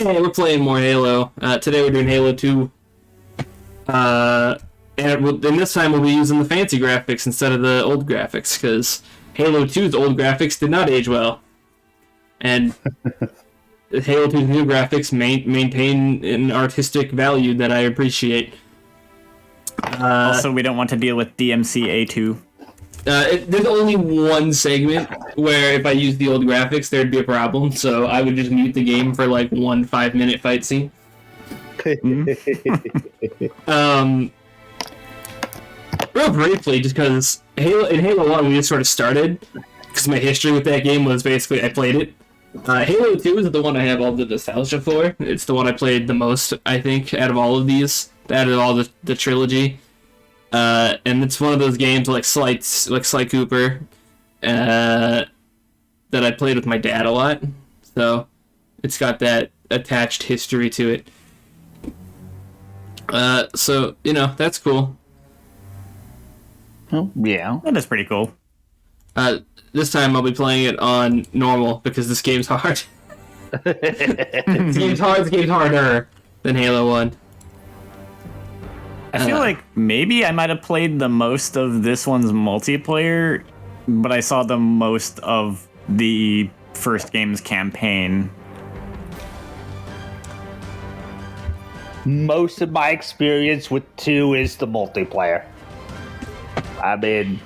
Hey, we're playing more Halo. Today we're doing Halo 2. And this time we'll be using the fancy graphics instead of the old graphics, because Halo 2's old graphics did not age well. And Halo 2's new graphics maintain an artistic value that I appreciate. Also, we don't want to deal with DMCA2. There's only one segment where if I use the old graphics, there'd be a problem, so I would just mute the game for like 1 5-minute fight scene. Real briefly, just because in Halo 1 we just sort of started, because my history with that game was basically I played it. Halo 2 is the one I have all the nostalgia for. It's the one I played the most, I think, out of all of these, out of all the trilogy. And it's one of those games like Sly Cooper, that I played with my dad a lot. So it's got that attached history to it. So, that's cool. Oh, yeah. That is pretty cool. This time I'll be playing it on normal because this game's hard. This game's harder than Halo 1. I feel like maybe I might have played the most of this one's multiplayer, but I saw the most of the first game's campaign. Most of my experience with 2 is the multiplayer. I mean,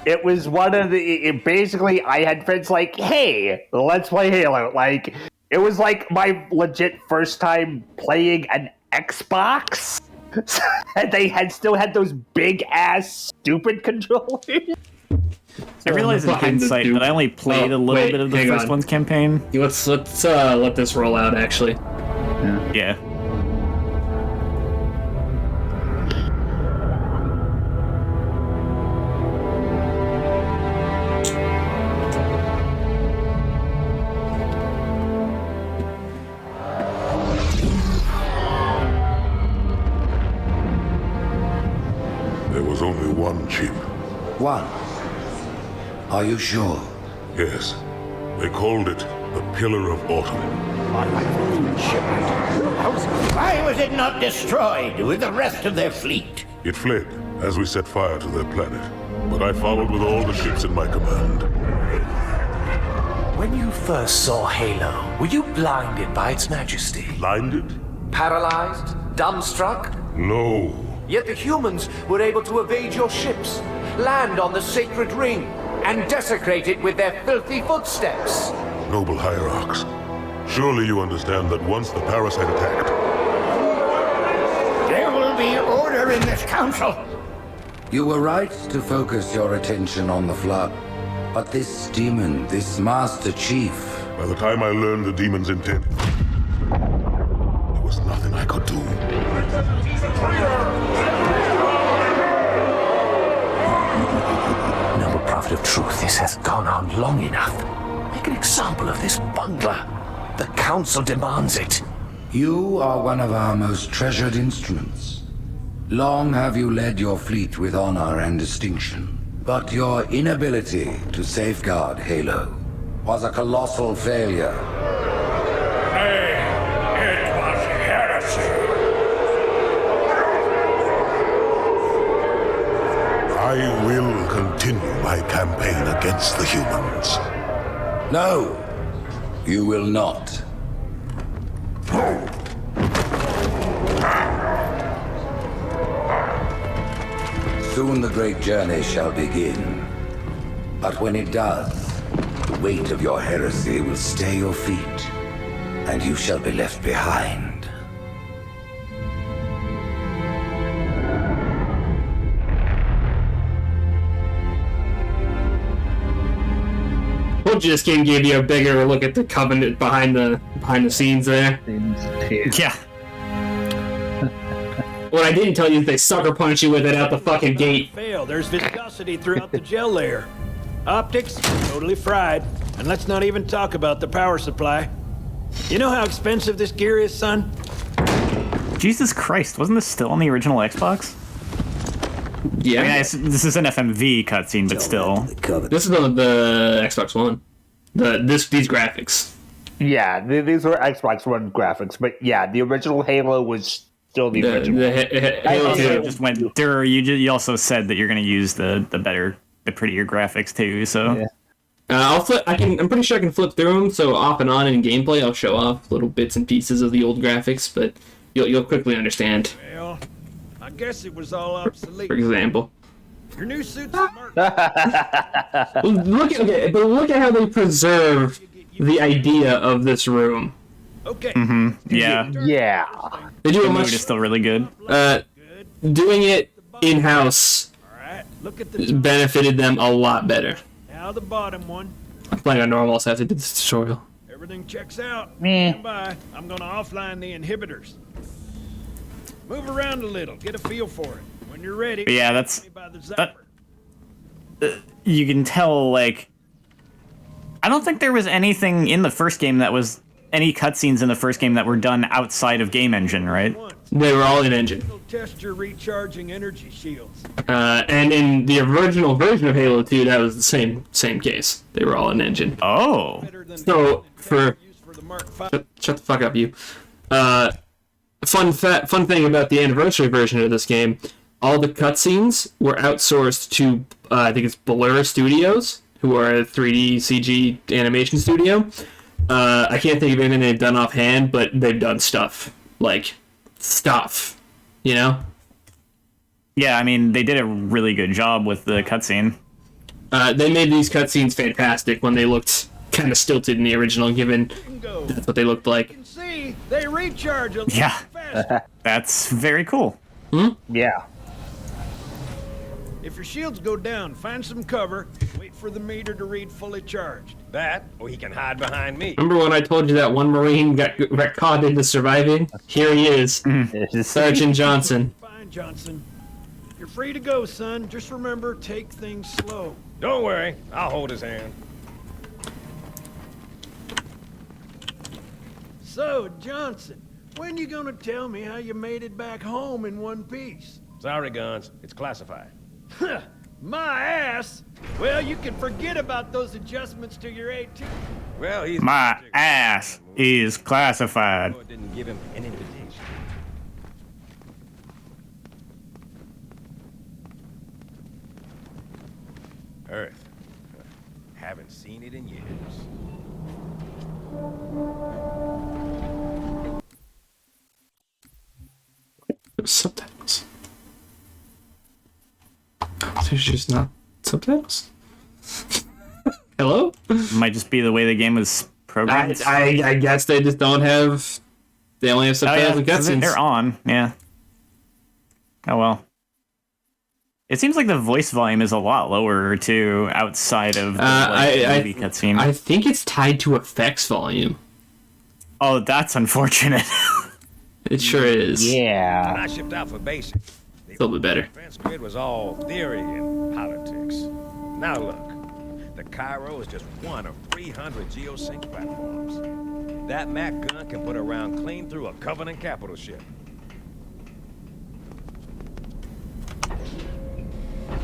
it was one of basically, I had friends like, hey, let's play Halo. Like, it was like my legit first time playing an Xbox. And they still had those big-ass, stupid controllers. I realize in hindsight that I only played a little bit of the first one's campaign. Let's let this roll out, actually. Yeah. There was only one chip. One? Are you sure? Yes. They called it the Pillar of Autumn. Why was it not destroyed with the rest of their fleet? It fled as we set fire to their planet. But I followed with all the ships in my command. When you first saw Halo, were you blinded by its majesty? Blinded? Paralyzed? Dumbstruck? No. Yet the humans were able to evade your ships, land on the sacred ring, and desecrate it with their filthy footsteps. Noble hierarchs, surely you understand that once the parasite attacked... There will be order in this council. You were right to focus your attention on the Flood. But this demon, this Master Chief... By the time I learned the demon's intent, there was nothing I could do. Noble prophet of truth, this has gone on long enough. Make an example of this bungler. The council demands it. You are one of our most treasured instruments. Long have you led your fleet with honor and distinction. But your inability to safeguard Halo was a colossal failure. It was heresy. I will continue my campaign against the humans. No, you will not. Soon the great journey shall begin. But when it does, the weight of your heresy will stay your feet, and you shall be left behind. We'll just give you a bigger look at the Covenant behind the scenes there. Yeah. What I didn't tell you is they sucker punch you with it out the fucking gate. There's viscosity throughout the gel layer. Optics, totally fried. And let's not even talk about the power supply. You know how expensive this gear is, son? Jesus Christ, wasn't this still on the original Xbox? Yeah. I mean, this is an FMV cutscene, but still. This is on the Xbox One. These graphics. Yeah, these were Xbox One graphics, but yeah, the original Halo was still the original. Halo Also, 2. just went you also said that you're going to use the prettier graphics too. So Yeah. I'll flip. I'm pretty sure I can flip through them. So off and on in gameplay, I'll show off little bits and pieces of the old graphics, but you'll quickly understand. Well, I guess it was all obsolete. For example, Your new suit's smart. look at how they preserve the idea of this room. Okay. yeah, Yeah. They do the a mood much is still really good. doing it in house All right. Look at the benefited them a lot better. now the bottom one. I'm playing on normal, so I have to do this tutorial. Everything checks out. Meh. Stand by. I'm gonna offline the inhibitors. Move around a little. Get a feel for it. When you're ready. But yeah, that's me by the that- zapper. you can tell. Like, I don't think there was anything in the first game that was any cutscenes in the first game that were done outside of game engine, right? Once. They were all in engine. It'll test your recharging energy shields. And in the original version of Halo 2, that was the same case. They were all in engine. Oh, Better than So, for... used for the Mark V. Shut the fuck up, you. Fun thing about the anniversary version of this game, all the cutscenes were outsourced to, I think it's Blur Studios, who are a 3D CG animation studio. I can't think of anything they've done offhand, but they've done stuff. Like, stuff. You know? yeah. I mean, they did a really good job with the cutscene. They made these cutscenes fantastic when they looked kind of stilted in the original, given Go. that's what they looked like. You can see they recharge a little Yeah. faster. That's very cool. Yeah. If your shields go down, find some cover. Wait for the meter to read fully charged. That, or he can hide behind me. Remember when I told you that one Marine got caught into surviving? Here he is, Sergeant Johnson. Fine, Johnson. You're free to go, son. Just remember, take things slow. Don't worry, I'll hold his hand. So, Johnson, when you gonna tell me how you made it back home in one piece? Sorry, Guns, it's classified. My ass! Well, you can forget about those adjustments to your AT. Well, he's... My ass is classified. Lord didn't give him an invitation. Earth. Haven't seen it in years. Subtitles. Oh, there's just not subtitles? Hello? Might just be the way the game was programmed. I guess they just don't have... They only have Oh, yeah, subtitles and cutscenes. they're on. Yeah. Oh well. It seems like the voice volume is a lot lower too, outside of the, the movie cutscene. I think it's tied to effects volume. Oh, that's unfortunate. It sure is. When Yeah. I shipped out for basic, A little bit better. defense grid was all theory and politics. Now look, the Cairo is just one of 300 geosync platforms. That Mac gun can put a round clean through a Covenant capital ship.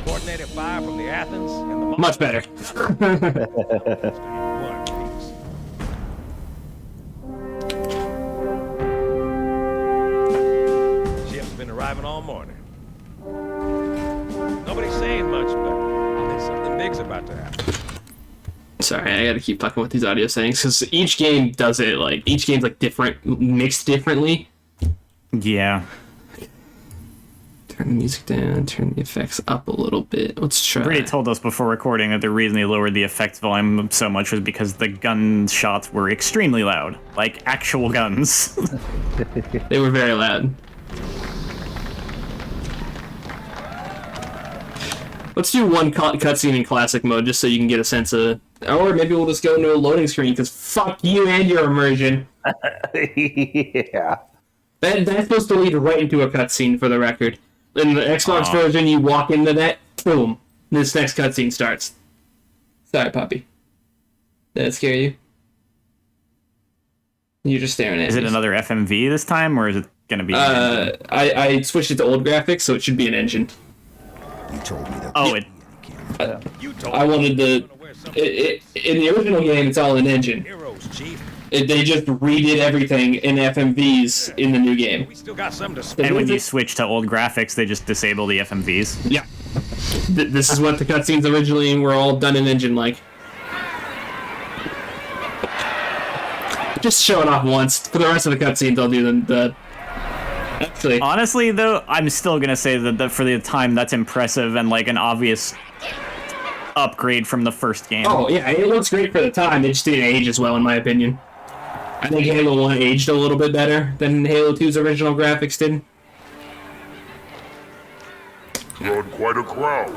Coordinated fire from the Athens and the Much better. one piece. Ship's been arriving all morning. Nobody's saying much, but I think something big's about to happen. Sorry, I gotta keep fucking with these audio settings, because each game does it, like, each game's, like, different, mixed differently. Yeah. Turn the music down, turn the effects up a little bit. Let's try. Brady told us before recording that the reason they lowered the effects volume so much was because the gun shots were extremely loud. Like actual guns. They were very loud. Let's do one cutscene in classic mode, just so you can get a sense of... Or maybe we'll just go into a loading screen, because fuck you and your immersion. Yeah. That's supposed to lead right into a cutscene, for the record. In the Xbox version, you walk into that, boom, this next cutscene starts. Sorry, puppy. Did that scare you? You're just staring at Is me. it another FMV this time, or is it gonna be? I switched it to old graphics, so it should be an engine. You told me that. Oh, it. You told I me wanted you the... were gonna wear something in the original game, it's all an engine. heroes, Chief. They just redid everything in FMVs in the new game. We still got some to And when you switch to old graphics, they just disable the FMVs. Yeah. This is what the cutscenes originally were all done in engine-like. Just show it off once. For the rest of the cutscenes, I'll do the actually. Honestly, though, I'm still gonna say that for the time, that's impressive and like an obvious upgrade from the first game. Oh yeah, it looks great for the time. It just didn't age as well, in my opinion. I think Halo 1 aged a little bit better than Halo 2's original graphics did. Drawn quite a crowd.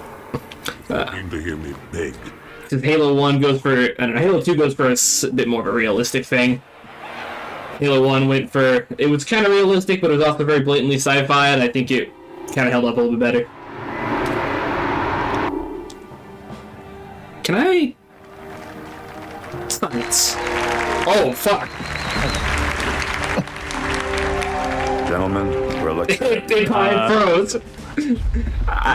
Seem to hear me beg. Because Halo 1 goes for, I don't know, Halo 2 goes for a bit more of a realistic thing. Halo 1 went for, it was kind of realistic, but it was also very blatantly sci-fi, and I think it kind of held up a little bit better. Can I? Science. Oh, fuck. Gentlemen, we're looking Big Pine froze.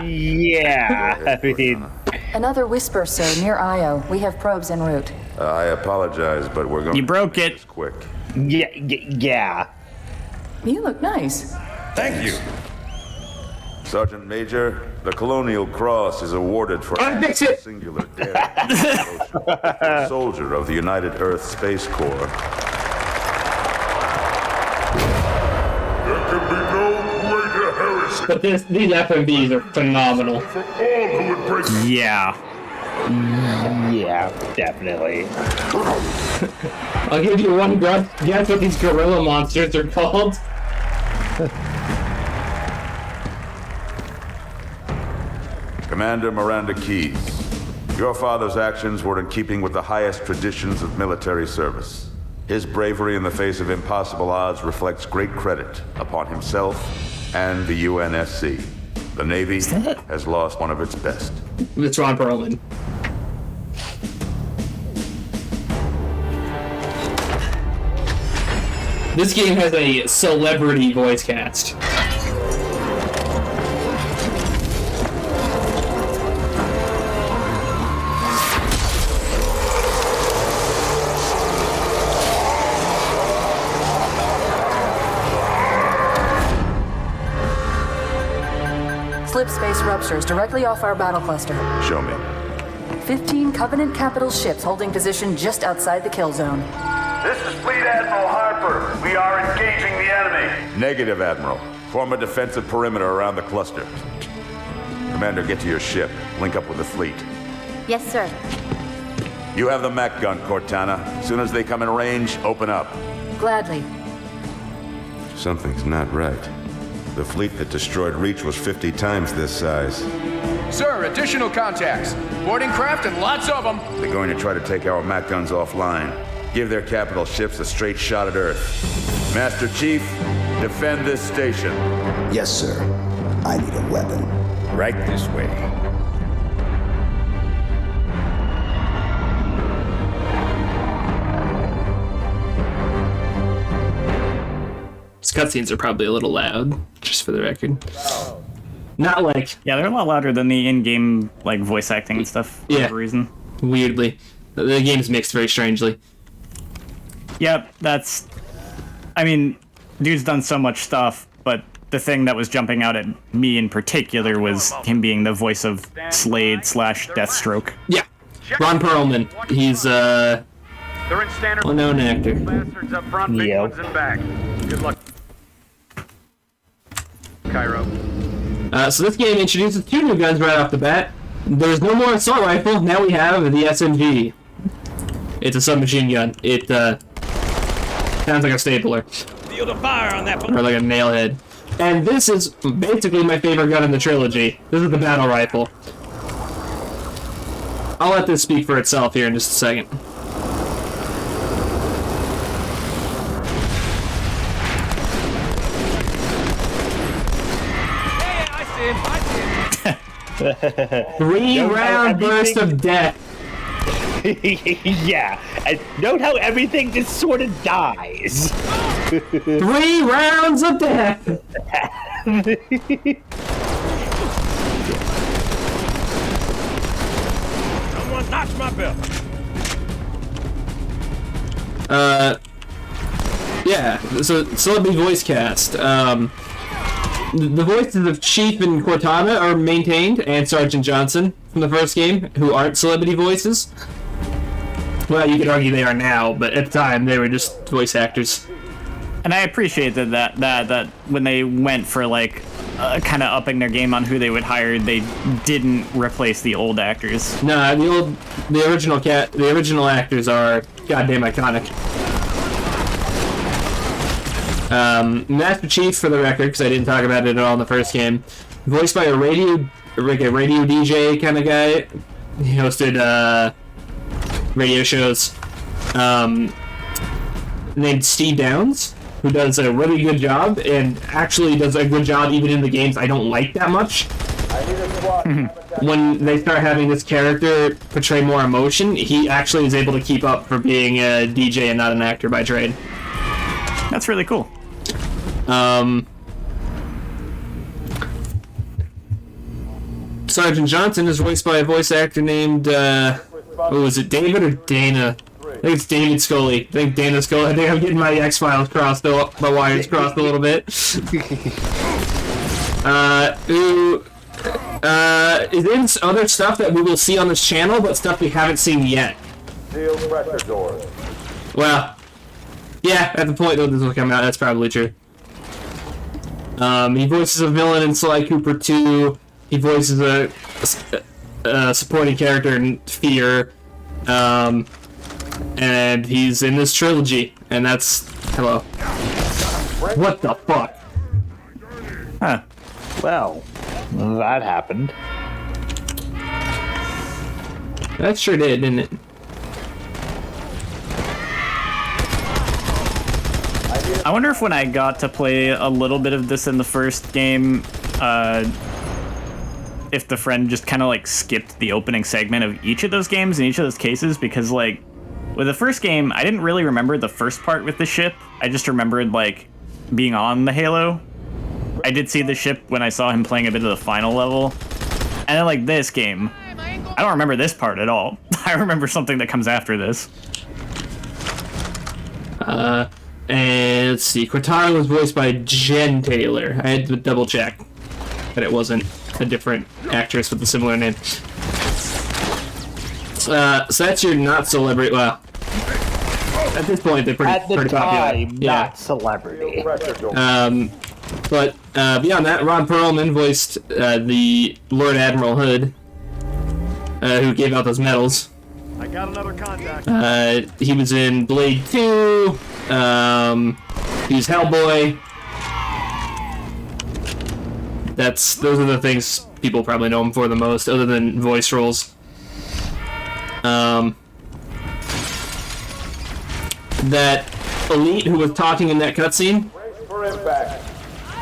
Yeah, I mean... Another whisper, sir, near Io. We have probes en route. I apologize, but we're going You broke it. this quick. Yeah. You look nice. Thank you. Sergeant Major, the Colonial Cross is awarded for fix it. singular death. Soldier of the United Earth Space Corps. There can be no greater heresy But these FMVs are phenomenal. for all who would break. Yeah. Yeah, definitely. I'll give you one guess what these gorilla monsters are called. Commander Miranda Keyes, your father's actions were in keeping with the highest traditions of military service. His bravery in the face of impossible odds reflects great credit upon himself and the UNSC. The Navy has lost one of its best. It's Ron Perlman. This game has a celebrity voice cast. Slip space ruptures directly off our battle cluster. Show me. 15 Covenant capital ships holding position just outside the kill zone. This is Fleet Admiral Harper. We are engaging the enemy. Negative, Admiral. Form a defensive perimeter around the cluster. Commander, get to your ship. Link up with the fleet. Yes, sir. You have the mech gun, Cortana. As soon as they come in range, open up. Gladly. Something's not right. The fleet that destroyed Reach was 50 times this size. Sir, additional contacts. Boarding craft and lots of them. They're going to try to take our mech guns offline. Give their capital ships a straight shot at Earth. Master Chief, defend this station. Yes, sir. I need a weapon. Right this way. These cutscenes are probably a little loud, just for the record. Not like... Yeah, they're a lot louder than the in-game like voice acting and stuff for whatever reason. Weirdly. The game's mixed very strangely. Yep, that's... I mean, dude's done so much stuff, but the thing that was jumping out at me in particular was him being the voice of Slade / Deathstroke. Yeah. Ron Perlman. He's They're in standard. well-known actor. Bastards up front, big ones in back. Good luck. Cairo. So this game introduces 2 new guns right off the bat. There's no more assault rifle. Now we have the SMG. It's a submachine gun. It sounds like a stapler. Field of fire on that. Or like a nail head. And this is basically my favorite gun in the trilogy. This is the battle rifle. I'll let this speak for itself here in just a second. Three-round burst of death. Yeah, and note how everything just sort of dies. 3 rounds of death. Someone notch my belt. Yeah, so celebrity voice cast. The voices of Chief and Cortana are maintained, and Sergeant Johnson from the first game, who aren't celebrity voices. Well, you could argue they are now, but at the time they were just voice actors. And I appreciate that when they went for like kind of upping their game on who they would hire, they didn't replace the old actors. Nah, the original actors are goddamn iconic. Master Chief, for the record, because I didn't talk about it at all in the first game, voiced by a radio DJ kind of guy. He hosted radio shows. Named Steve Downs, who does a really good job, and actually does a good job even in the games I don't like that much. When they start having this character portray more emotion, he actually is able to keep up for being a DJ and not an actor by trade. That's really cool. Sergeant Johnson is voiced by a voice actor named, was it David or Dana? I think it's David Scully. I think Dana Scully. I think I'm getting my X-Files crossed, my wires crossed a little bit. Who is in other stuff that we will see on this channel, but stuff we haven't seen yet. Steel pressure doors. Well, yeah, at the point that this will come out, that's probably true. He voices a villain in Sly Cooper 2. He voices a supporting character in Fear. And he's in this trilogy, and that's... Hello. What the fuck? Huh. Well, that happened. That sure did, didn't it? I wonder if when I got to play a little bit of this in the first game, if the friend just kind of like skipped the opening segment of each of those games in each of those cases, because like with the first game, I didn't really remember the first part with the ship. I just remembered like being on the Halo. I did see the ship when I saw him playing a bit of the final level. And then like this game, I don't remember this part at all. I remember something that comes after this. And let's see, Cortana was voiced by Jen Taylor. I had to double check that it wasn't a different actress with a similar name. So that's your not celebrity. Well, at this point they're pretty popular. Not celebrity. But beyond that, Ron Perlman voiced the Lord Admiral Hood, who gave out those medals. I got another contact. He was in Blade 2. He was Hellboy. Those are the things people probably know him for the most, other than voice roles. That elite who was talking in that cutscene,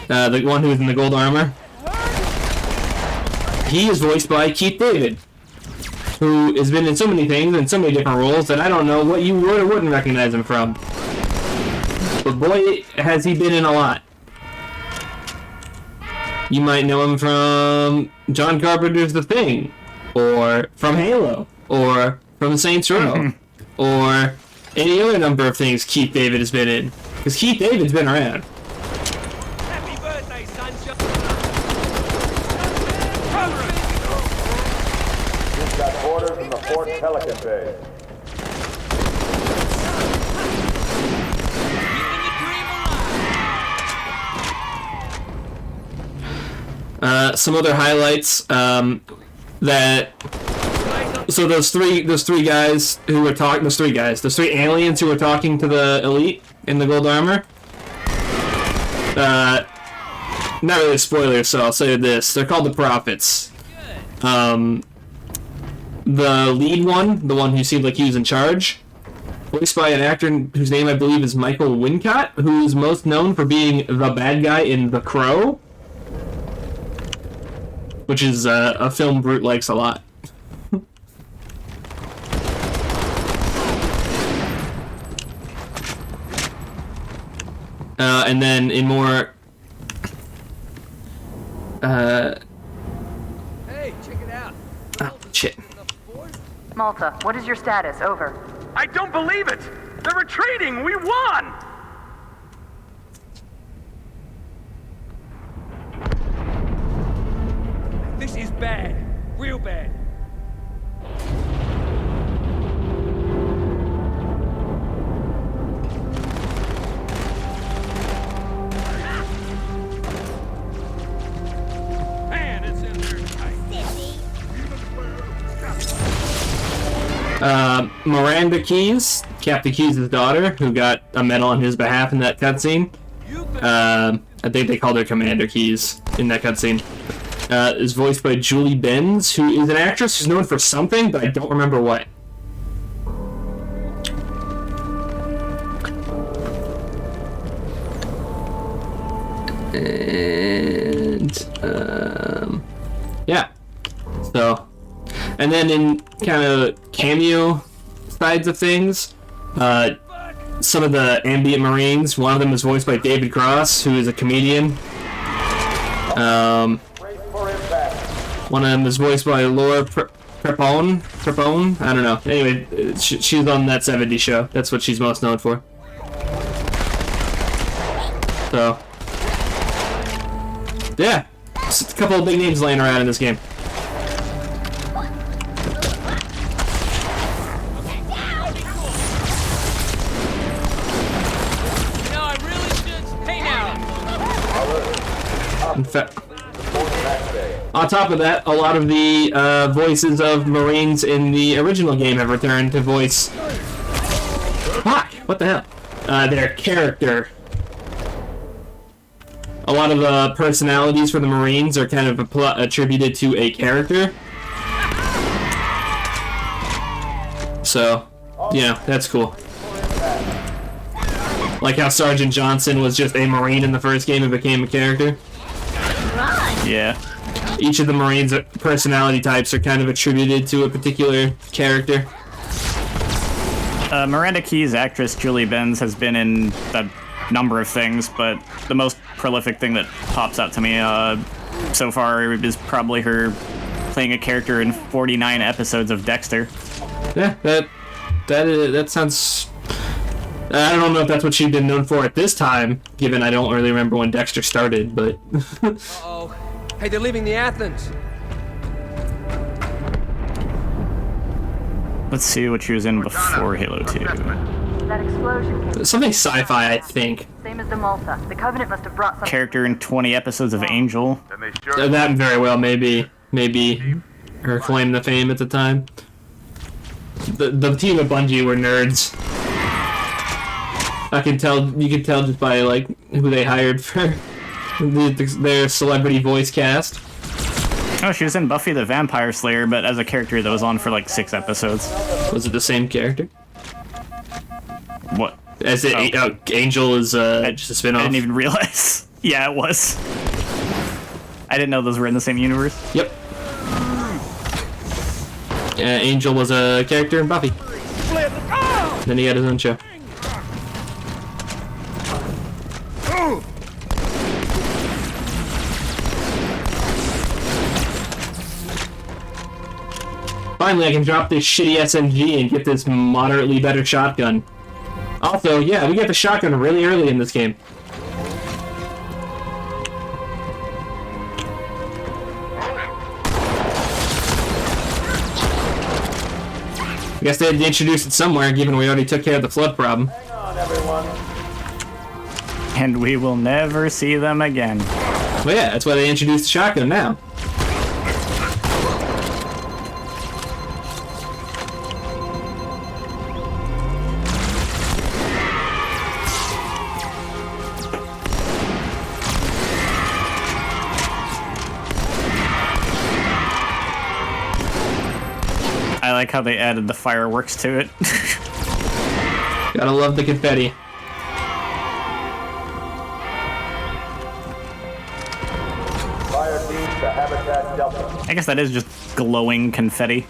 the one who was in the gold armor, he is voiced by Keith David, who has been in so many things and so many different roles that I don't know what you would or wouldn't recognize him from. But boy, has he been in a lot. You might know him from John Carpenter's The Thing, or from Halo, or from Saints Row, or any other number of things Keith David has been in. Because Keith David's been around. Happy birthday, sunshine! You've got orders from the Fort Pelican Bay. Some other highlights, so those three guys who were talking, those three aliens who were talking to the elite in the gold armor, not really a spoiler, so I'll say this, they're called the Prophets. The lead one, the one who seemed like he was in charge, voiced by an actor whose name I believe is Michael Wincott, who's most known for being the bad guy in The Crow, which is a film Brute likes a lot. And then in more... Hey, check it out. Oh, shit. Malta, what is your status? Over. I don't believe it! They're retreating! We won! Miranda Keyes, Captain Keyes' daughter, who got a medal on his behalf in that cutscene. I think they called her Commander Keyes in that cutscene. Is voiced by Julie Benz, who is an actress who's known for something, but I don't remember what. And yeah, so, and then in kind of cameo sides of things, some of the Ambient Marines, one of them is voiced by David Cross, who is a comedian. One of them is voiced by Laura Prepone, I don't know. Anyway, she's on that 70s show. That's what she's most known for. So, yeah, just a couple of big names laying around in this game. In fact, on top of that, a lot of the voices of Marines in the original game have returned to voice. Fuck! What the hell? Their character. A lot of the personalities for the Marines are kind of attributed to a character. So, yeah, that's cool. Like how Sergeant Johnson was just a Marine in the first game and became a character. Yeah. Each of the Marines' personality types are kind of attributed to a particular character. Miranda Keyes' actress Julie Benz has been in a number of things, but the most prolific thing that pops out to me so far is probably her playing a character in 49 episodes of Dexter. Yeah, that sounds... I don't know if that's what she'd been known for at this time, given I don't really remember when Dexter started, but... Uh-oh. Hey, they're leaving the Athens. Let's see what she was in before Halo 2. That explosion came something sci-fi, I think. same as the Malta. The Covenant must have brought something. Character in 20 episodes of Angel. That very well maybe her claim to fame at the time. The team at Bungie were nerds. You could tell just by like who they hired for their celebrity voice cast. Oh, she was in Buffy the Vampire Slayer, but as a character that was on for like 6 episodes. Was it the same character? What? As it, Angel is just a spin-off. I didn't even realize. Yeah, it was. I didn't know those were in the same universe. Yep. Angel was a character in Buffy. Then he had his own show. Finally, I can drop this shitty SMG and get this moderately better shotgun. Also, yeah, we get the shotgun really early in this game. I guess they had to introduce it somewhere, given we already took care of the flood problem. Hang on, everyone. And we will never see them again. Well, yeah, that's why they introduced the shotgun now. I like how they added the fireworks to it. Gotta love the confetti. Fire team to Habitat Delta. I guess that is just glowing confetti.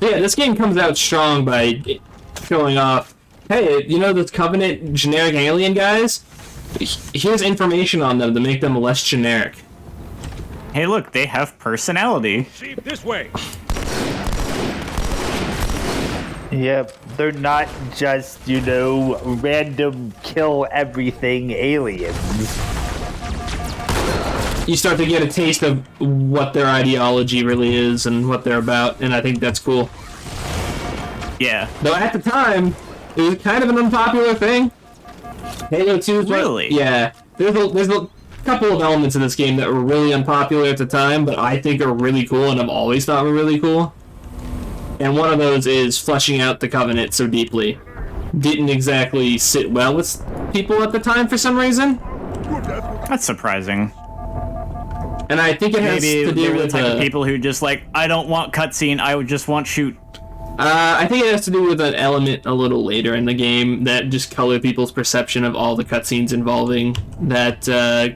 Yeah, this game comes out strong by showing off, hey, you know those Covenant generic alien guys? Here's information on them to make them less generic. Hey, look, they have personality. See this way. Yep, they're not just, random kill everything aliens. You start to get a taste of what their ideology really is and what they're about, and I think that's cool. Yeah. Though at the time, it was kind of an unpopular thing. Halo 2 is Really? Yeah. There's a couple of elements in this game that were really unpopular at the time, but I think are really cool and I've always thought were really cool. And one of those is fleshing out the Covenant so deeply. Didn't exactly sit well with people at the time for some reason. That's surprising. And I think it has Maybe to do they're with the type of people who just like, I don't want cutscene, I would just want shoot. I think it has to do with an element a little later in the game that just colored people's perception of all the cutscenes involving that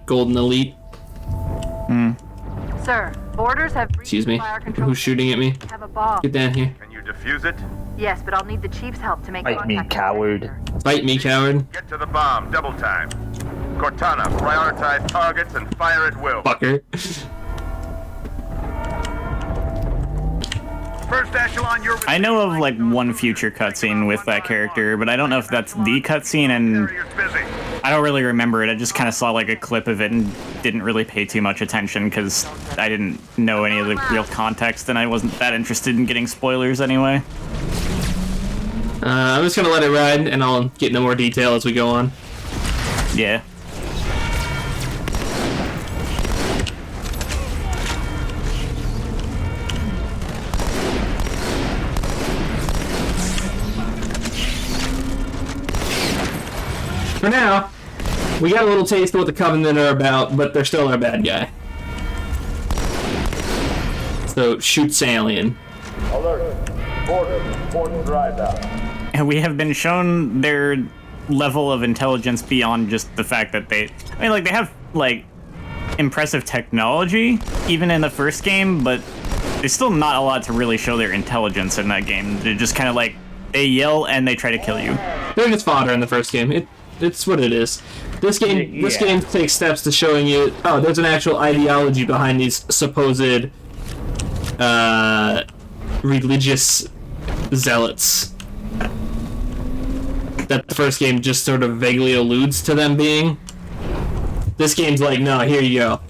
Golden Elite. Sir, boarders have Excuse me. Who's shooting at me? have a bomb. Get down here. Can you defuse it? Yes, but I'll need the chief's help to make Fight me, contact. coward. Fight me, coward. Get to the bomb, double time. Cortana, prioritize targets and fire at will. Fucker. First echelon, you're... I know of like one future cutscene with that character, but I don't know if that's the cutscene, and I don't really remember it. I just kind of saw like a clip of it and didn't really pay too much attention because I didn't know any of the real context, and I wasn't that interested in getting spoilers anyway. I'm just gonna let it ride, and I'll get into more detail as we go on. Yeah. For now, we got a little taste of what the Covenant are about, but they're still our bad guy. So, shoots alien. Alert. Border drive out. And we have been shown their level of intelligence beyond just the fact that they have, like, impressive technology, even in the first game, but there's still not a lot to really show their intelligence in that game. They're just kind of like, they yell and they try to kill you. They're just fodder in the first game. It's what it is. This game takes steps to showing you, oh, there's an actual ideology behind these supposed religious zealots that the first game just sort of vaguely alludes to them being. This game's like, no, here you go.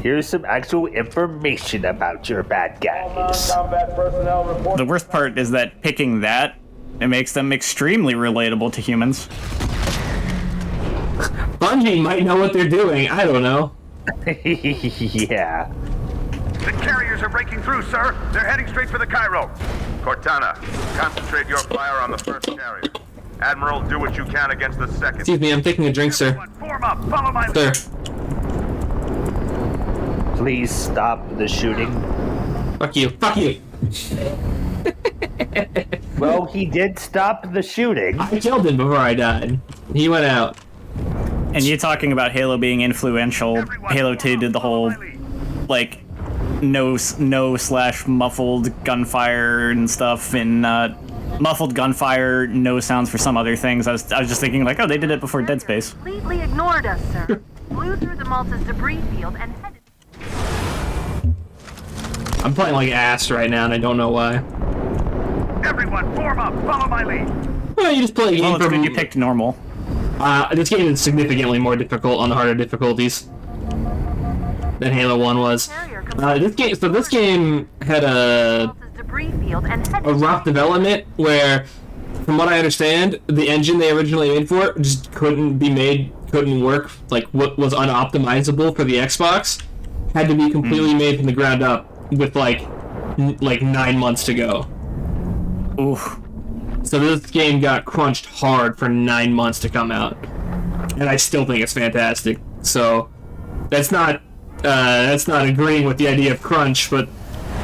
Here's some actual information about your bad guys. The worst part is that picking that, it makes them extremely relatable to humans. Bungie might know what they're doing. I don't know. Yeah. The carriers are breaking through, sir. They're heading straight for the Cairo. Cortana, concentrate your fire on the first carrier. Admiral, do what you can against the second. Excuse me, I'm taking a drink, sir. Form up. Follow my Sir. Please stop the shooting. Fuck you. Fuck you. Well, he did stop the shooting. I killed him before I died. He went out. And you talking about Halo being influential, Halo 2 did the whole, like, no/muffled gunfire and stuff, and muffled gunfire, no sounds for some other things. I was just thinking, like, oh, they did it before Dead Space. Completely ignored us, sir. Flew through the Malta's debris field and headed... I'm playing like ass right now, and I don't know why. Everyone, form up. Follow my lead. Well, you just play a game it's good you picked normal. This game is significantly more difficult on the harder difficulties than Halo 1 was. This game had a rough development where, from what I understand, the engine they originally made for it just couldn't work, like what was unoptimizable for the Xbox had to be completely made from the ground up with like 9 months to go. Oof. So this game got crunched hard for 9 months to come out, and I still think it's fantastic. So that's not agreeing with the idea of crunch, but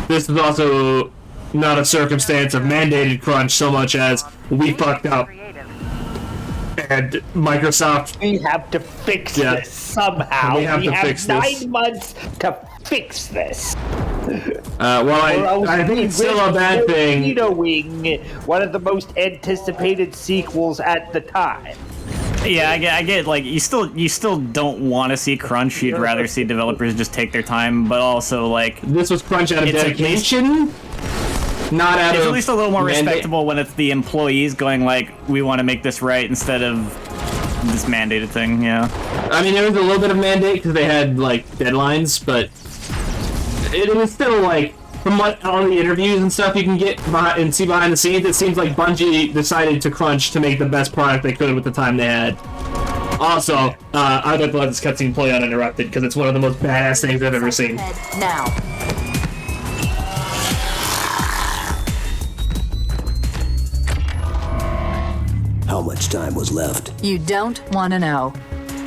this is also not a circumstance of mandated crunch so much as we fucked up. And Microsoft... We have to fix this somehow. We have fix 9 months to fix this. I think it's still a bad thing. One of the most anticipated sequels at the time. Yeah, I get. Like, you still don't want to see crunch. You'd rather see developers just take their time. But also, like, this was crunch out of dedication, not out of. It's at least a little more mandate. respectable when it's the employees going like, "We want to make this right," instead of this mandated thing. Yeah. I mean, there was a little bit of mandate because they had like deadlines, but it was still like from what all the interviews and stuff you can get and see behind the scenes, it seems like Bungie decided to crunch to make the best product they could with the time they had. Also, I'd like to let this cutscene play uninterrupted because it's one of the most badass things I've ever seen. Now. How much time was left? You don't want to know.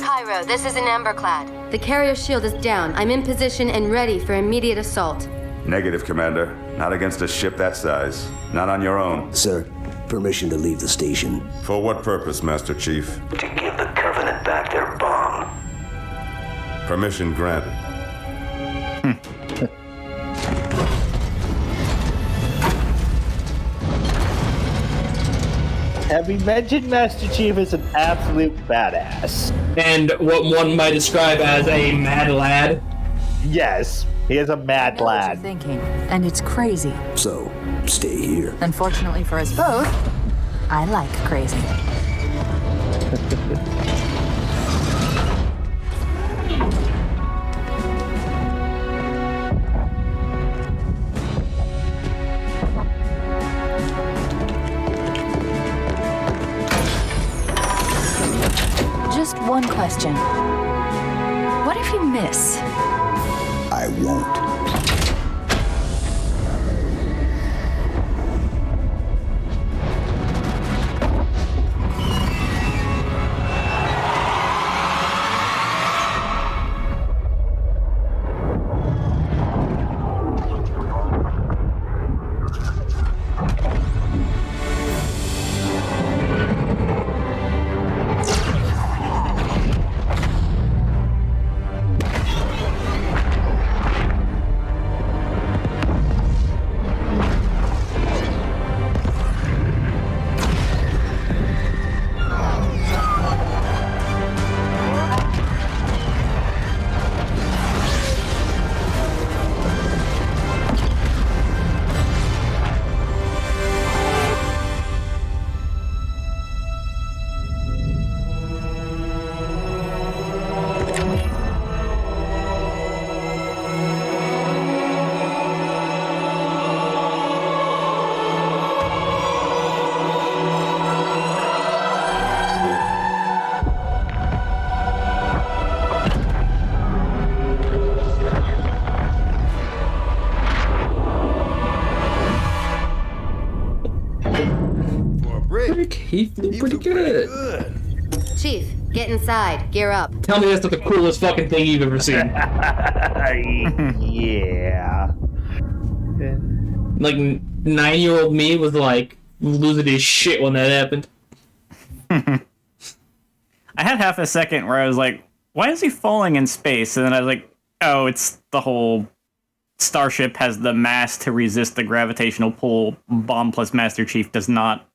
Cairo, this is an Amberclad. The carrier shield is down. I'm in position and ready for immediate assault. Negative, Commander. Not against a ship that size. Not on your own. Sir, permission to leave the station. For what purpose, Master Chief? To give the Covenant back their bomb. Permission granted. Have we mentioned Master Chief is an absolute badass? And what one might describe as a mad lad. Yes, he is a mad lad. What you're thinking, and it's crazy. So, stay here. Unfortunately for us both, I like crazy. Just one question. What if you miss? I won't. He flew pretty good. Chief, get inside. Gear up. Tell me that's not the coolest fucking thing you've ever seen. Yeah. Like, 9-year-old me was like losing his shit when that happened. I had half a second where I was like, why is he falling in space? And then I was like, oh, it's the whole starship has the mass to resist the gravitational pull. Bomb plus Master Chief does not.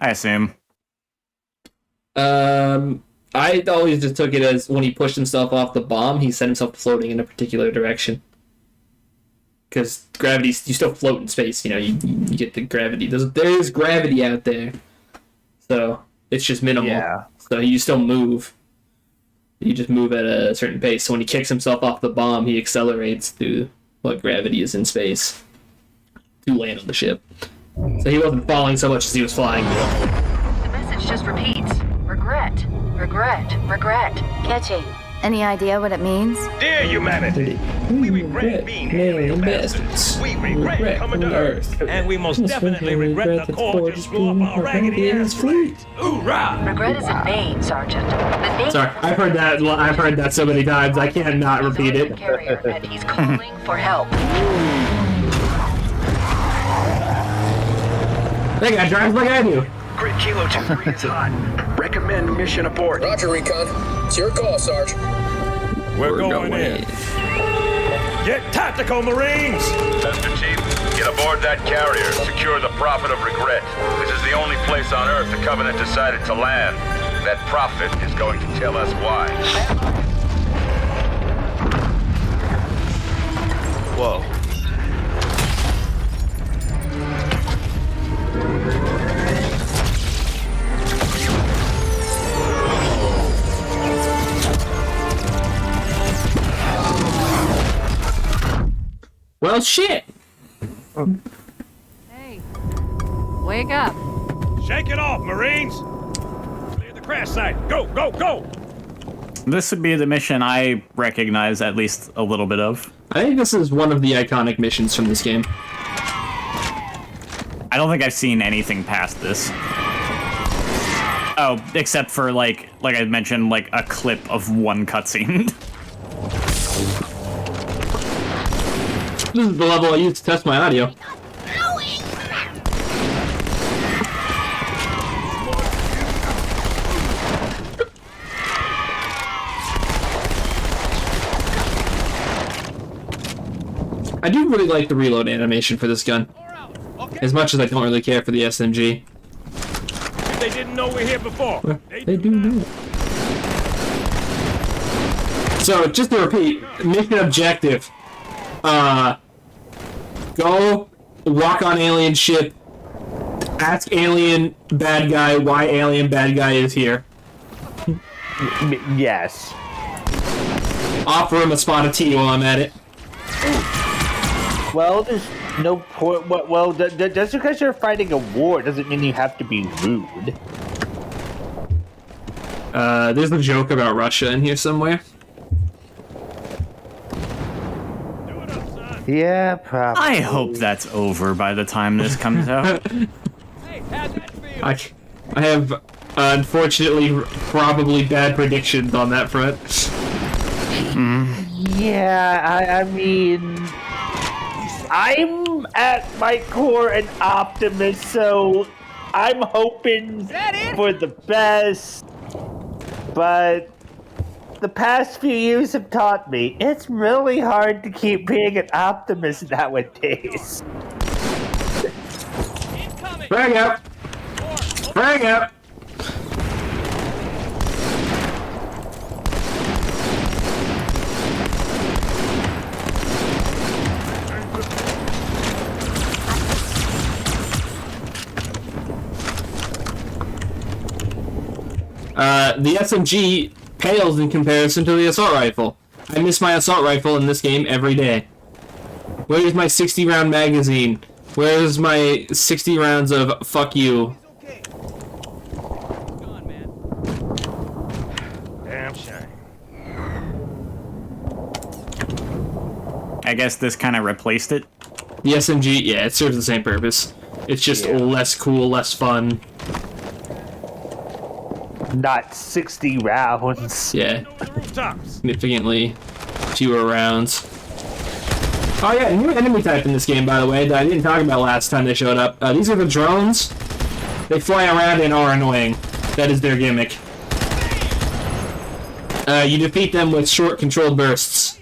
I assume. I always just took it as when he pushed himself off the bomb, he set himself floating in a particular direction. Because gravity, you still float in space, you know, you get the gravity. There's gravity out there. So, it's just minimal. Yeah. So you still move. You just move at a certain pace. So when he kicks himself off the bomb, he accelerates through what gravity is in space to land on the ship. So he wasn't falling so much as he was flying. The message just repeats. Regret. Regret. Regret. Catchy. Any idea what it means? Dear humanity, we regret being alien bastards. We regret coming to Earth. And we most definitely regret the Corps just blew up our raggedy-ass fleet. Hoorah! Regret isn't vain, Sergeant. The name Sorry, I've heard that so many times, I can't not repeat it. carrier, and he's calling for help. That guy drives like I do. Grid Kilo 23 is hot. Recommend mission abort. Roger, Recon. It's your call, Sarge. We're going in. Get tactical, Marines! Master Chief, get aboard that carrier. Secure the Prophet of Regret. This is the only place on Earth the Covenant decided to land. That Prophet is going to tell us why. Whoa. Well, shit! Hey, wake up. Shake it off, Marines! Clear the crash site. Go, go, go! This would be the mission I recognize at least a little bit of. I think this is one of the iconic missions from this game. I don't think I've seen anything past this. Oh, except for, like I mentioned, like, a clip of one cutscene. This is the level I used to test my audio. I do really like the reload animation for this gun. As much as I don't really care for the SMG. If they didn't know we're here before. They do know. So, just to repeat, mission objective. Go walk on alien ship, ask alien bad guy why alien bad guy is here. Yes. Offer him a spot of tea while I'm at it. Well, there's no point. Well, just because you're fighting a war doesn't mean you have to be rude. There's a joke about Russia in here somewhere. Yeah, probably. I hope that's over by the time this comes out. I have, unfortunately, probably bad predictions on that front. Yeah, I mean, I'm at my core an optimist, so I'm hoping for the best. But the past few years have taught me it's really hard to keep being an optimist nowadays. Frag out! Frag out! The SMG pales in comparison to the assault rifle. I miss my assault rifle in this game every day. Where's my 60-round magazine? Where's my 60 rounds of fuck you? Damn shame. I guess this kind of replaced it. The SMG, yeah, it serves the same purpose. It's just less cool, less fun. Not 60 rounds. Yeah. Significantly fewer rounds. Oh yeah, new enemy type in this game, by the way, that I didn't talk about last time they showed up. These are the drones. They fly around and are annoying. That is their gimmick. You defeat them with short, controlled bursts.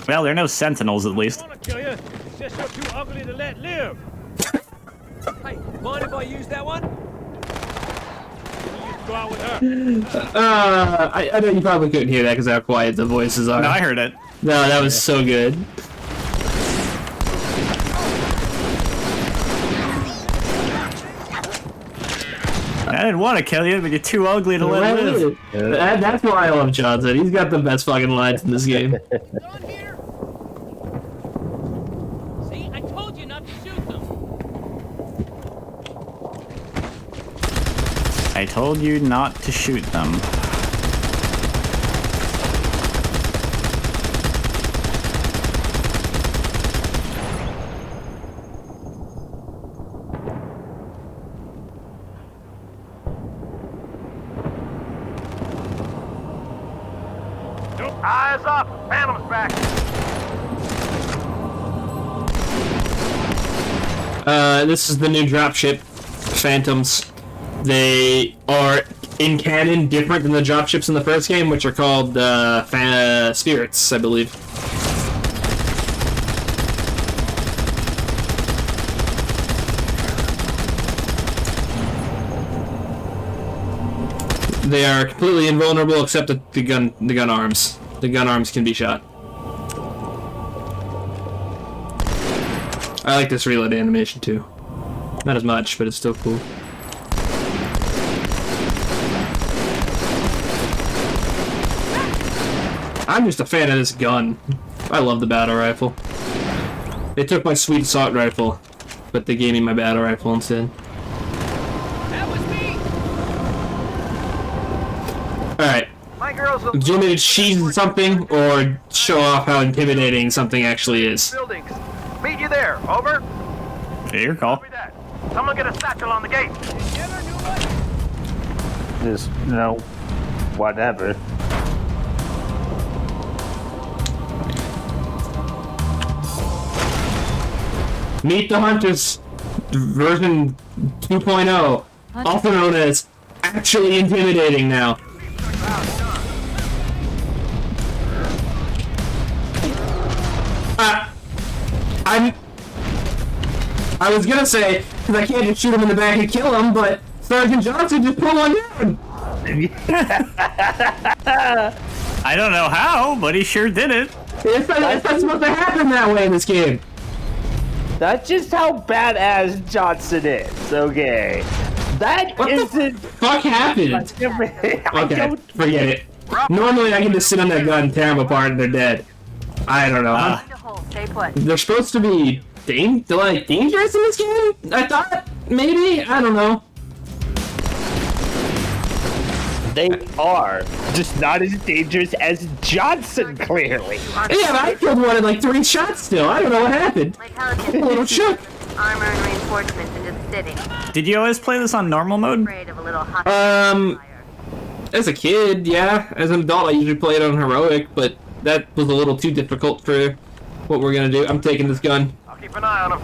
Well, there are no sentinels, at least. Kill you. It's just you're too ugly to let live. Hey, mind if I use that one? Go out with her. I know you probably couldn't hear that because how quiet the voices are. No, I heard it. No, that was so good. I didn't want to kill you, but you're too ugly to let live. That's why I love Johnson. He's got the best fucking lines in this game. See, I told you not to shoot them. I told you not to shoot them. Eyes up! Phantom's back! This is the new dropship, Phantoms. They are, in canon, different than the dropships in the first game, which are called, Spirits, I believe. They are completely invulnerable except the gun arms. The gun arms can be shot. I like this reload animation too. Not as much, but it's still cool. I'm just a fan of this gun. I love the battle rifle. They took my sweet assault rifle, but they gave me my battle rifle instead. Alright. Do you want me to cheese something, or show off how intimidating something actually is? Buildings. Meet you there. Over. Hey, your call. Someone get a satchel on the gate. Just, no. Whatever. Meet the Hunters version 2.0, also known as actually intimidating now. I was gonna say, because I can't just shoot him in the back and kill him, but Sergeant Johnson just pulled one down. I don't know how, but he sure did it. It's not supposed to happen that way in this game. That's just how badass Johnson is, okay? That what isn't... the fuck happened? Okay, forget it. Normally I can just sit on that gun and tear them apart and they're dead. I don't know. They're supposed to be dangerous in this game? I thought? Maybe? I don't know. They are, just not as dangerous as Johnson, clearly. Yeah, but I killed one in like 3 shots still. I don't know what happened. I'm a little shook. Armor and reinforcements into the city. Did you always play this on normal mode? As a kid, yeah. As an adult, I usually play it on heroic, but that was a little too difficult for what we're gonna do. I'm taking this gun. I'll keep an eye on him.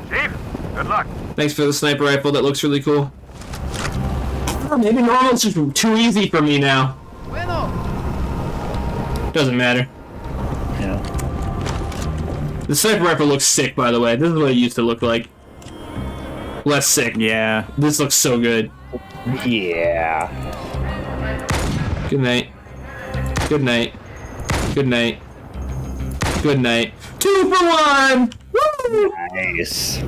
Chief, good luck. Thanks for the sniper rifle. That looks really cool. Oh, maybe normal's just too easy for me now. Doesn't matter. Yeah. The sniper rifle looks sick, by the way. This is what it used to look like. Less sick. Yeah. This looks so good. Yeah. Good night. Good night. Good night. Good night. 2 for 1! Woo! Nice.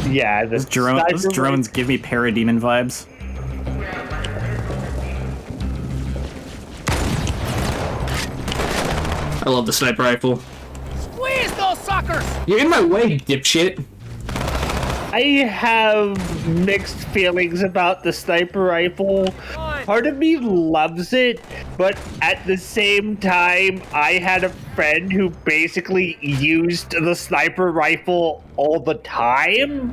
Yeah, those drones give me Parademon vibes. I love the sniper rifle. Squeeze those suckers! You're in my way, dipshit. I have mixed feelings about the sniper rifle. Part of me loves it, but at the same time, I had a friend who basically used the sniper rifle all the time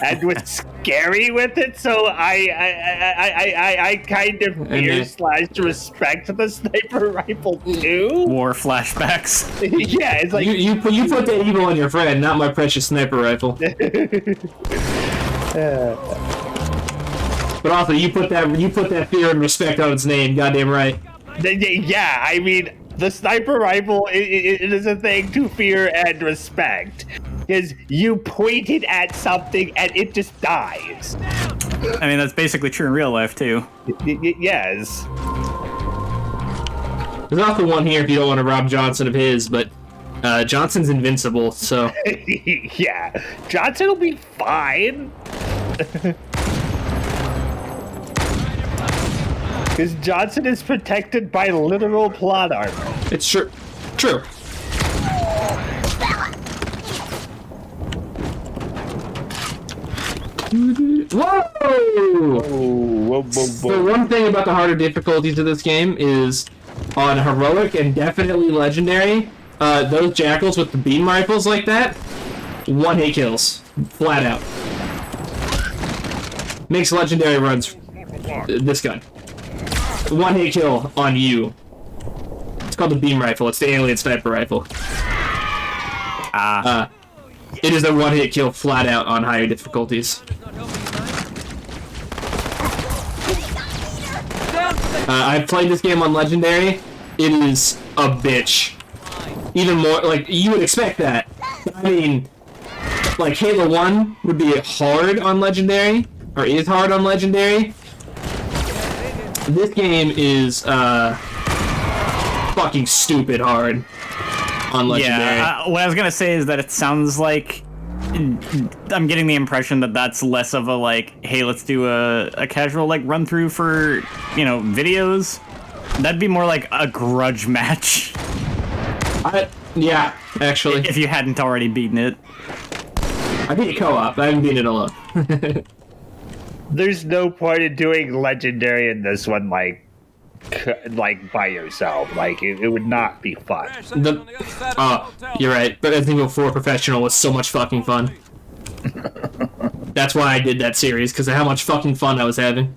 and was scary with it, so I kind of fear/respect the sniper rifle too. War flashbacks. Yeah, it's like you put that evil on your friend, not my precious sniper rifle. But also, you put that fear and respect on its name. Goddamn right. Yeah, I mean, the sniper rifle it is a thing to fear and respect, because you point it at something and it just dies. I mean, that's basically true in real life too. Yes. There's also one here if you don't want to rob Johnson of his, but Johnson's invincible, so. Yeah, Johnson will be fine. Because Johnson is protected by literal plot armor. It's true. True. Whoa! Whoa! So one thing about the harder difficulties of this game is on heroic and definitely legendary, those jackals with the beam rifles like that, 1-hit kills. Flat out. Makes legendary runs this gun. 1-hit kill on you. It's called the beam rifle. It's the alien sniper rifle. It is a 1-hit kill flat out on higher difficulties. I've played this game on legendary. It is a bitch. Even more, like, you would expect that. I mean, like, Halo 1 would be hard on legendary, or is hard on legendary. This game is fucking stupid hard on legendary. Yeah, what I was gonna say is that it sounds like I'm getting the impression that that's less of a like, hey, let's do a casual like run through for, you know, videos. That'd be more like a grudge match. Yeah, actually. If you hadn't already beaten it. I beat it co-op. I haven't beaten it alone. There's no point in doing legendary in this one, like by yourself. Like it would not be fun. You're right. But Resident Evil 4 Professional was so much fucking fun. That's why I did that series, because of how much fucking fun I was having.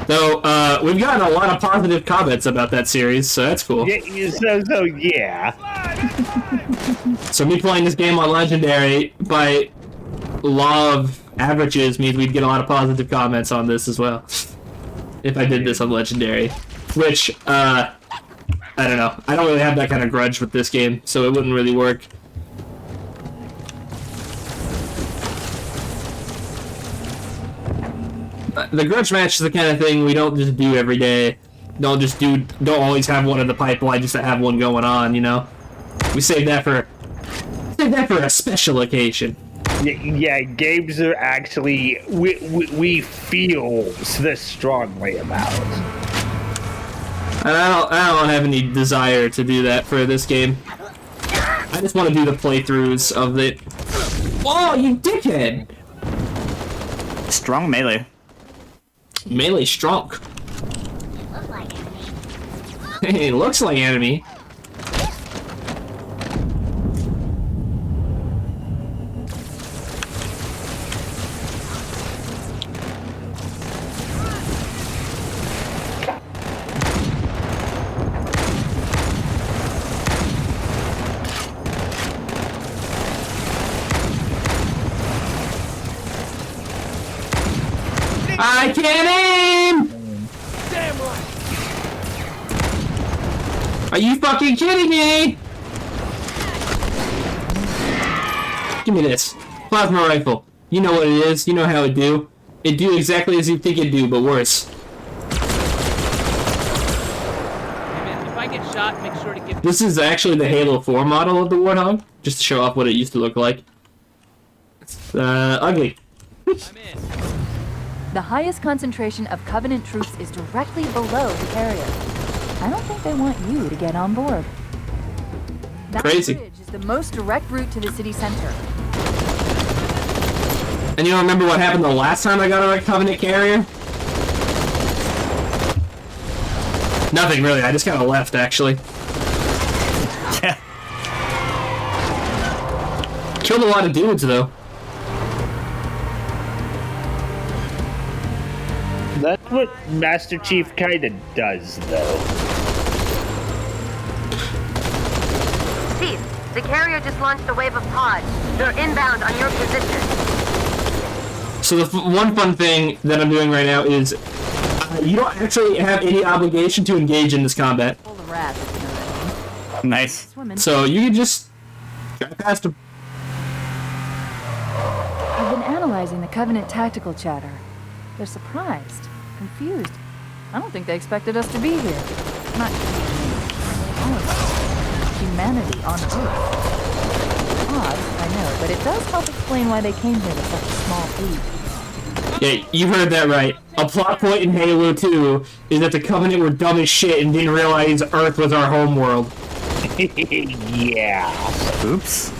Though, we've gotten a lot of positive comments about that series, so that's cool. Yeah, So me playing this game on Legendary, by law of averages, means we'd get a lot of positive comments on this as well. If I did this on Legendary. Which, I don't know. I don't really have that kind of grudge with this game, so it wouldn't really work. The grudge match is the kind of thing we don't just do every day. Don't always have one in the pipeline just to have one going on, you know? We save that for a special occasion. Yeah, games are actually we feel this strongly about. And I don't have any desire to do that for this game. I just want to do the playthroughs of it. Oh, you dickhead! Strong melee. Melee strong. It looks like enemy. I can't aim! Damn right. Are you fucking kidding me? Give me this. Plasma rifle. You know what it is. You know how it do. It do exactly as you think it do, but worse. Hey man, if I get shot, make sure to give... This is actually the Halo 4 model of the Warthog, just to show off what it used to look like. It's, ugly. The highest concentration of Covenant troops is directly below the carrier. I don't think they want you to get on board. That Crazy. bridge is the most direct route to the city center. And you don't remember what happened the last time I got on a Covenant carrier? Nothing really, I just kind of left, actually. Yeah. Killed a lot of dudes, though. That's what Master Chief kinda does, though. Chief, the carrier just launched a wave of pods. They're inbound on your position. So the one fun thing that I'm doing right now is you don't actually have any obligation to engage in this combat. Full of rats, if you know what I mean. Nice. Swimming. So you can just drive past them. I've been analyzing the Covenant tactical chatter. They're surprised, confused. I don't think they expected us to be here. Not all of us. Humanity on Earth. Odd, I know, but it does help explain why they came here with such a small fleet. Yeah, you heard that right. A plot point in Halo 2 is that the Covenant were dumb as shit and didn't realize Earth was our home world. Yeah. Oops.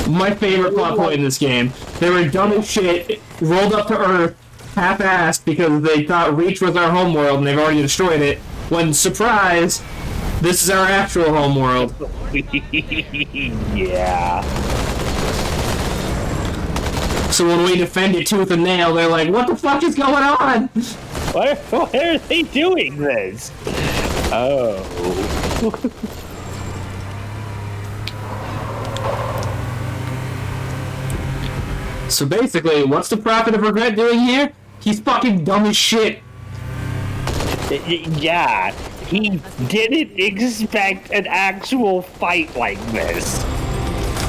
My favorite plot point in this game. They were dumb as shit, rolled up to Earth, half-assed because they thought Reach was our home world and they've already destroyed it. When, surprise, this is our actual home world. Yeah. So when we defend it tooth and nail, they're like, what the fuck is going on? Why are they doing this? Oh. So basically, what's the Prophet of Regret doing here? He's fucking dumb as shit. Yeah, he didn't expect an actual fight like this.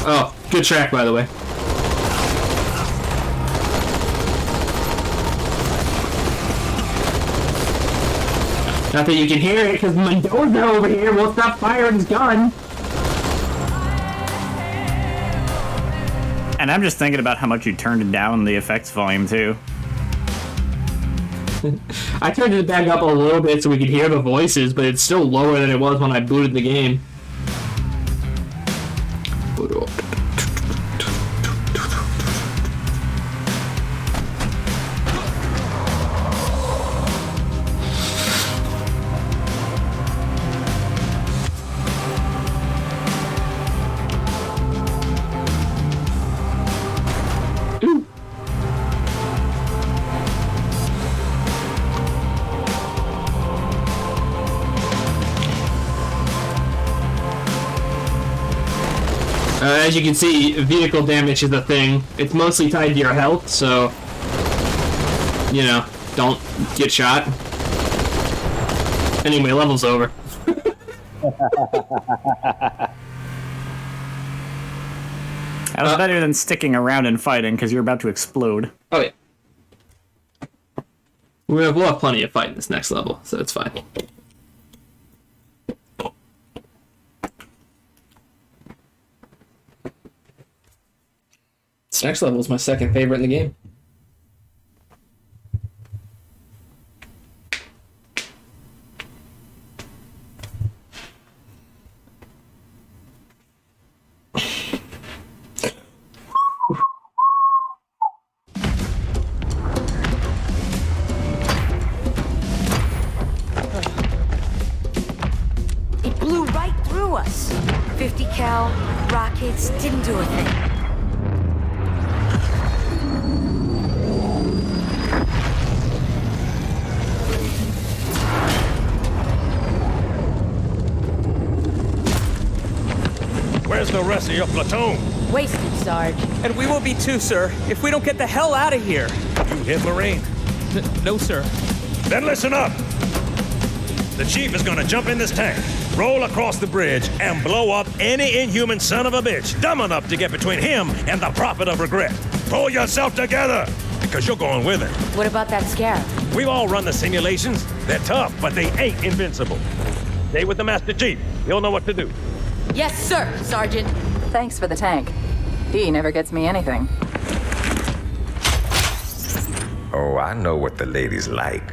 Oh, good track, by the way. Not that you can hear it, because Mendoza over here won't stop firing his gun. And I'm just thinking about how much you turned down the effects volume, too. I turned it back up a little bit so we could hear the voices, but it's still lower than it was when I booted the game. As you can see, vehicle damage is a thing. It's mostly tied to your health, so, you know, don't get shot. Anyway, level's over. That was better than sticking around and fighting, because you're about to explode. Oh, yeah. We'll have plenty of fight in this next level, so it's fine. This next level is my second favorite in the game. It blew right through us. 50 cal rockets didn't do a thing. Where's the rest of your platoon? Wasted, Sarge. And we will be too, sir, if we don't get the hell out of here. You hit Marine? No, sir. Then listen up. The chief is gonna jump in this tank, roll across the bridge, and blow up any inhuman son of a bitch dumb enough to get between him and the prophet of regret. Pull yourself together, because you're going with him. What about that scarab? We've all run the simulations. They're tough, but they ain't invincible. Stay with the Master Chief. He'll know what to do. Yes, sir, Sergeant. Thanks for the tank. He never gets me anything. Oh, I know what the ladies like.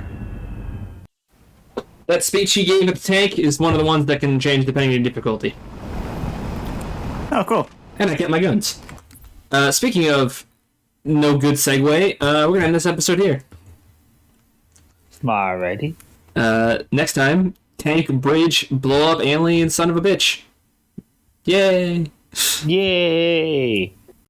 That speech he gave at the tank is one of the ones that can change depending on difficulty. Oh, cool. And I get my guns. Speaking of no good segue, we're gonna end this episode here. Alrighty. Next time, tank, bridge, blow up alien son of a bitch. Yay! Yay!